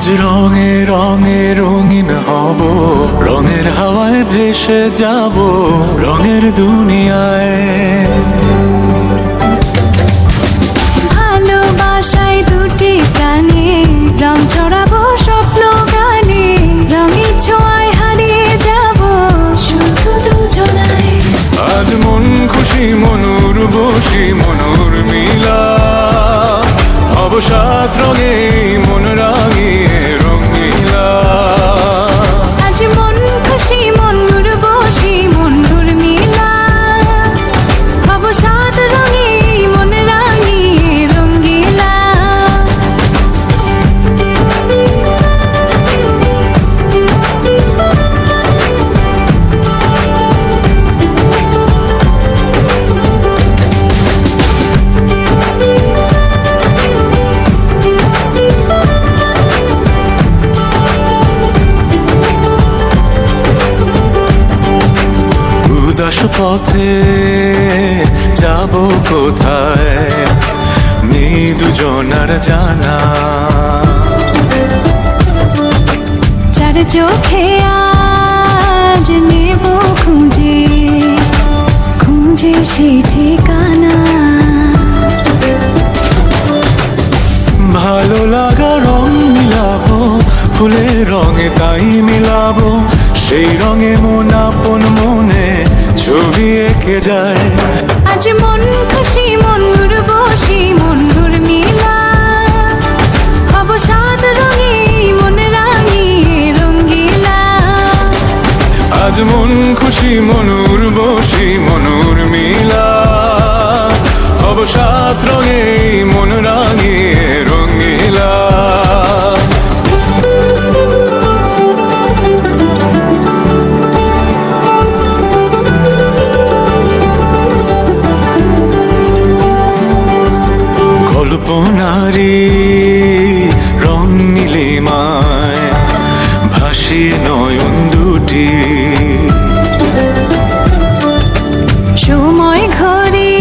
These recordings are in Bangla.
আজ রঙে রঙে রঙিন হব, রঙের হাওয়ায় ভেসে যাব রঙের দুনিয়ায়। ভালোবাসায় দুটি প্রাণে রং ছড়াবো স্বপ্ন গানে, রঙের ছোঁয়ায় হারিয়ে যাব শুধু দুজনায়। আজ মন খুশি মনুর বসি মনুর মিলা, অবসাদ রঙে মন রাঙিয়ে রঙিলা। আজ মন খুশি মনুর বসি মনুর মিলা, অবসাদ রঙে মন রাঙিয়ে রঙ্গিলা। উদাস পথে যাব কোথায়, নেই দুজনার জানা। চার চোখে আজ নেব খুঁজে খুঁজে সে ঠিকানা। ভালো লাগা রং মিলাবো, ফুলের রঙে তাই মিলাবো, সেই রঙে মন আপন মনে ছবি এঁকে যায়। আজ মন খুশি মনুর বসি মনুর মিলা, অবসাদ রঙে মন রাঙিয়ে রঙ্গিলা। আজ মন খুশি মনুর বসি মনুর মিলা, অবসাদ রঙে মন রাঙিয়ে রঙিলা। কল্পনারি রং নীলিমায় ভাসিয়ে নয়ন দুটি, সময় ঘরে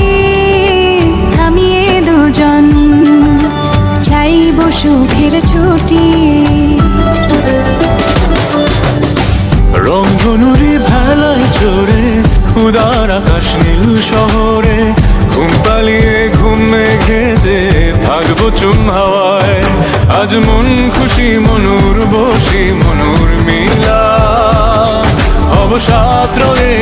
থামিয়ে দুজন চাইব সুখের ছুটি। রংধনুরি ভেলায় চড়ে উদার আকাশ নীল শহরে, ঘুম পালিয়ে ঘুম মেঘেতে থাকবো চুম হাওয়ায়। আজ মন খুশি মনুর বসি মনুর মিলা, অবসাদ রঙে